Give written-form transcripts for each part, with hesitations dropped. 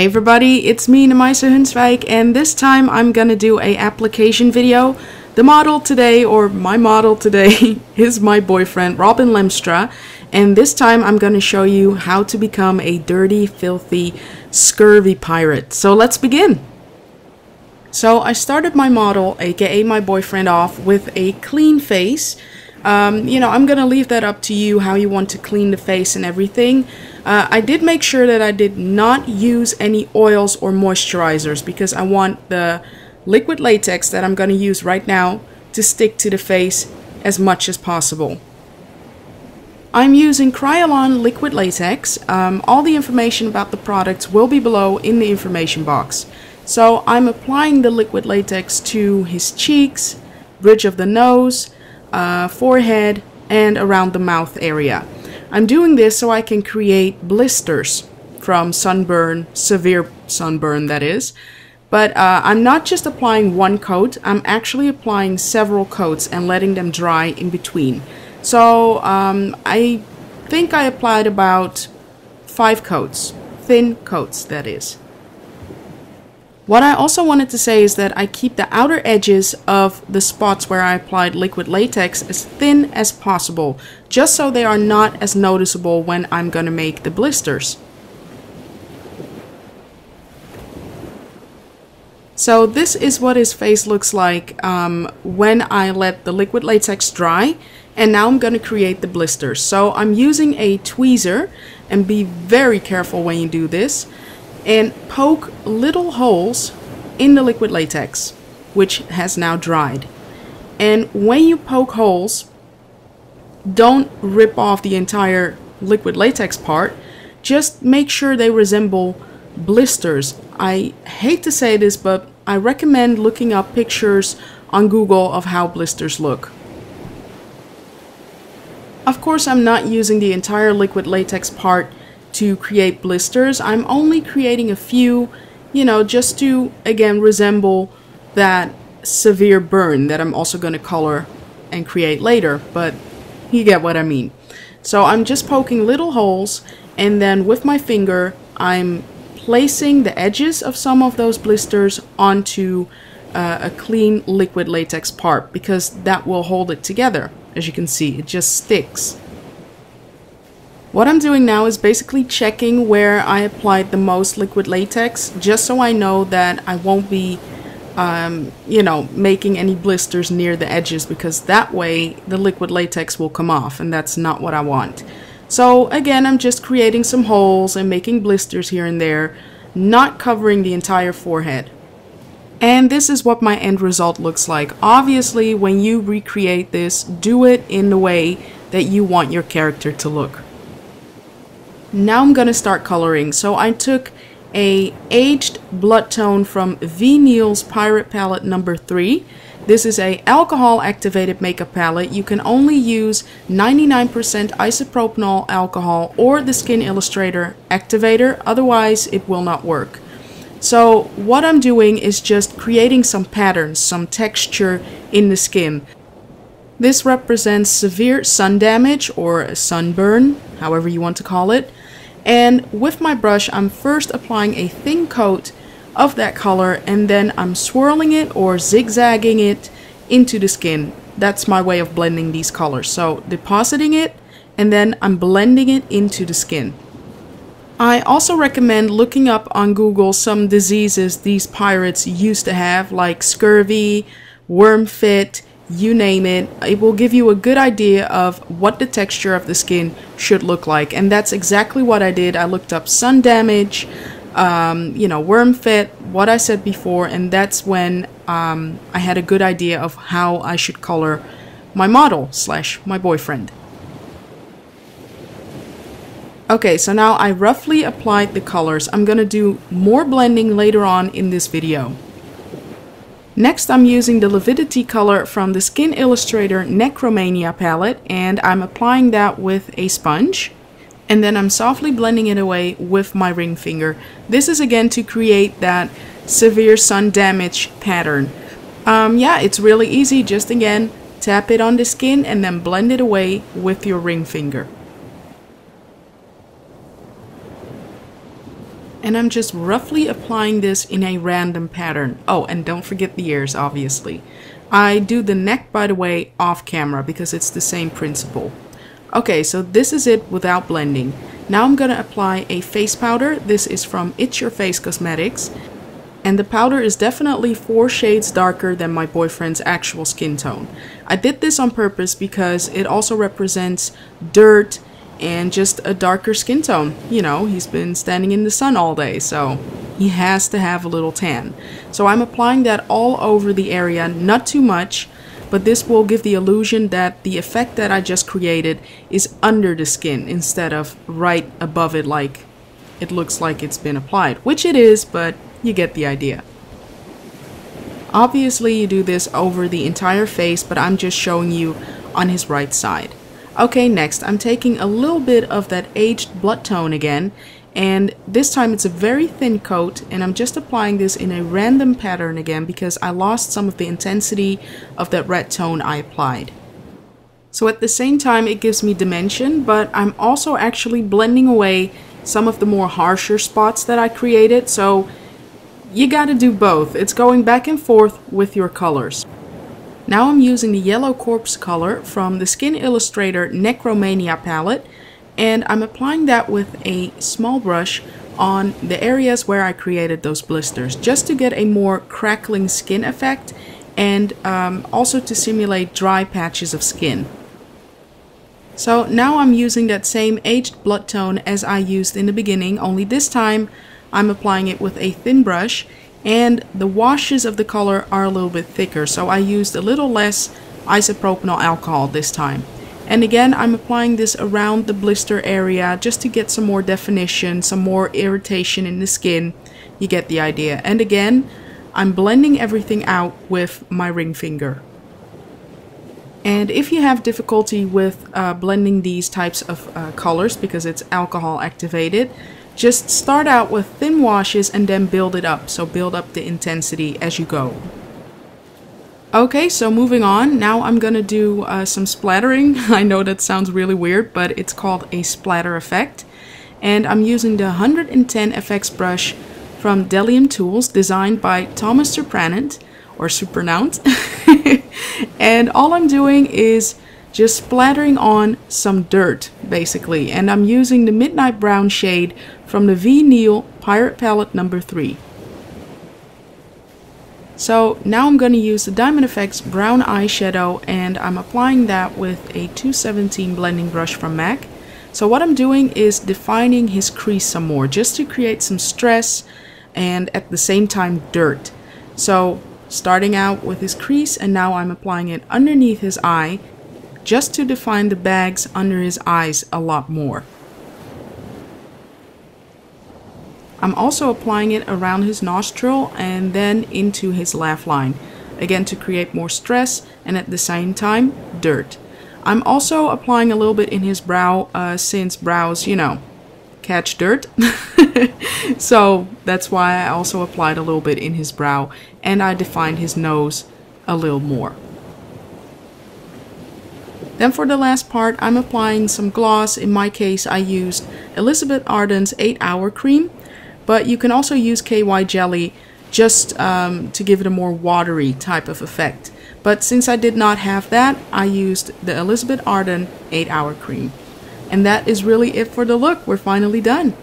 Hey everybody, it's me Namaisa, and this time I'm gonna do a application video. The model today, or my model today, is my boyfriend Robin Lemstra, and this time I'm gonna show you how to become a dirty, filthy, scurvy pirate. So let's begin! So I started my model, aka my boyfriend, off with a clean face. I'm gonna leave that up to you how you want to clean the face and everything. I did make sure that I did not use any oils or moisturizers because I want the liquid latex that I'm gonna use right now to stick to the face as much as possible. I'm using Kryolan liquid latex. All the information about the products will be below in the information box. So I'm applying the liquid latex to his cheeks, bridge of the nose, forehead, and around the mouth area. I'm doing this so I can create blisters from sunburn, severe sunburn that is. But I'm not just applying one coat, I'm actually applying several coats and letting them dry in between. So I think I applied about 5 coats, thin coats that is. What I also wanted to say is that I keep the outer edges of the spots where I applied liquid latex as thin as possible, just so they are not as noticeable when I'm gonna make the blisters. So this is what his face looks like when I let the liquid latex dry, and now I'm gonna create the blisters. So I'm using a tweezer, and be very careful when you do this, and poke little holes in the liquid latex, which has now dried. And when you poke holes, don't rip off the entire liquid latex part, just make sure they resemble blisters. I hate to say this, but I recommend looking up pictures on Google of how blisters look. Of course, I'm not using the entire liquid latex part to create blisters. I'm only creating a few, just to again resemble that severe burn that I'm also going to color and create later, but you get what I mean. So I'm just poking little holes, and then with my finger I'm placing the edges of some of those blisters onto a clean liquid latex part, because that will hold it together. As you can see, it just sticks. What I'm doing now is basically checking where I applied the most liquid latex, just so I know that I won't be, making any blisters near the edges, because that way the liquid latex will come off, and that's not what I want. So again, I'm just creating some holes and making blisters here and there, not covering the entire forehead. And this is what my end result looks like. Obviously, when you recreate this, do it in the way that you want your character to look. Now I'm gonna start coloring. So I took a aged blood tone from V. Neal's Pirate Palette number 3. This is a alcohol activated makeup palette. You can only use 99% isopropanol alcohol or the Skin Illustrator activator, otherwise it will not work. So what I'm doing is just creating some patterns, some texture in the skin. This represents severe sun damage or a sunburn, however you want to call it. And with my brush, I'm first applying a thin coat of that color, and then I'm swirling it or zigzagging it into the skin. That's my way of blending these colors. So depositing it, and then I'm blending it into the skin. I also recommend looking up on Google some diseases these pirates used to have, like scurvy, worm fit, you name it. It will give you a good idea of what the texture of the skin should look like, and that's exactly what I did. I looked up sun damage, worm fit, what I said before, and that's when I had a good idea of how I should color my model / my boyfriend. Okay, so now I roughly applied the colors. I'm gonna do more blending later on in this video. Next, I'm using the Lividity color from the Skin Illustrator Necro Mania palette, and I'm applying that with a sponge. And then I'm softly blending it away with my ring finger. This is again to create that severe sun damage pattern. It's really easy. Just again, tap it on the skin and then blend it away with your ring finger. and I'm just roughly applying this in a random pattern. Oh, and don't forget the ears, obviously. I do the neck, by the way, off camera because it's the same principle. Okay, so this is it without blending. Now I'm gonna apply a face powder. This is from It's Your Face Cosmetics. And the powder is definitely 4 shades darker than my boyfriend's actual skin tone. I did this on purpose because it also represents dirt and just a darker skin tone. You know, he's been standing in the sun all day, so he has to have a little tan. So I'm applying that all over the area, not too much, but this will give the illusion that the effect that I just created is under the skin instead of right above it like it looks like it's been applied, which it is, but you get the idea. Obviously you do this over the entire face, but I'm just showing you on his right side. Okay, next I'm taking a little bit of that aged blood tone again, and this time it's a very thin coat, and I'm just applying this in a random pattern again because I lost some of the intensity of that red tone I applied. So at the same time it gives me dimension, but I'm also actually blending away some of the more harsher spots that I created, so you gotta do both. It's going back and forth with your colors. Now I'm using the yellow corpse color from the Skin Illustrator Necro Mania palette, and I'm applying that with a small brush on the areas where I created those blisters, just to get a more crackling skin effect and also to simulate dry patches of skin. So now I'm using that same aged blood tone as I used in the beginning, only this time I'm applying it with a thin brush, and the washes of the color are a little bit thicker, so I used a little less Isopropanol Alcohol this time. And again, I'm applying this around the blister area just to get some more definition, some more irritation in the skin. You get the idea. And again, I'm blending everything out with my ring finger. And if you have difficulty with blending these types of colors because it's alcohol activated, just start out with thin washes and then build it up. So build up the intensity as you go. Okay, so moving on. Now I'm gonna do some splattering. I know that sounds really weird, but it's called a splatter effect. And I'm using the 110 FX brush from Delium Tools, designed by Thomas Surprenant, or Supernount. And all I'm doing is just splattering on some dirt, basically. And I'm using the Midnight Brown shade from the V Neil Pirate Palette number 3. So now I'm going to use the DiamondFX brown eyeshadow, and I'm applying that with a 217 blending brush from MAC. So what I'm doing is defining his crease some more, just to create some stress and at the same time dirt. So starting out with his crease, and now I'm applying it underneath his eye, just to define the bags under his eyes a lot more. I'm also applying it around his nostril and then into his laugh line, again to create more stress and at the same time dirt. I'm also applying a little bit in his brow, since brows, you know, catch dirt. So that's why I also applied a little bit in his brow, and I defined his nose a little more. Then for the last part, I'm applying some gloss. In my case, I used Elizabeth Arden's 8-Hour Cream, but you can also use KY Jelly just to give it a more watery type of effect. But since I did not have that, I used the Elizabeth Arden 8-Hour Cream. And that is really it for the look. We're finally done.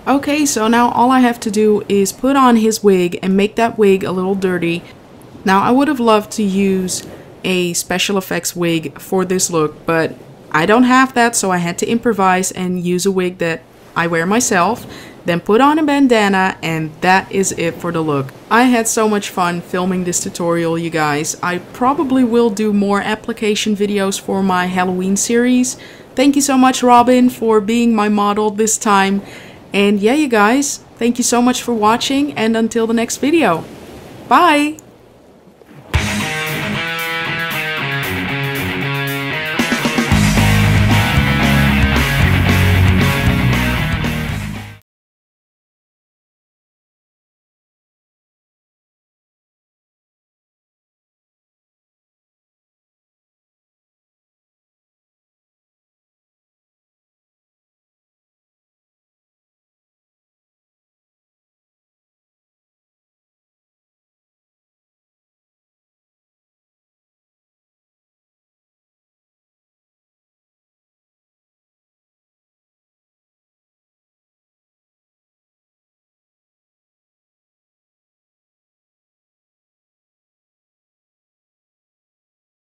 Okay, so now all I have to do is put on his wig and make that wig a little dirty. Now I would have loved to use a special effects wig for this look, but I don't have that, so I had to improvise and use a wig that I wear myself, then put on a bandana, and that is it for the look. I had so much fun filming this tutorial, you guys. I probably will do more application videos for my Halloween series. Thank you so much, Robin, for being my model this time. And yeah, you guys, thank you so much for watching, and until the next video. Bye!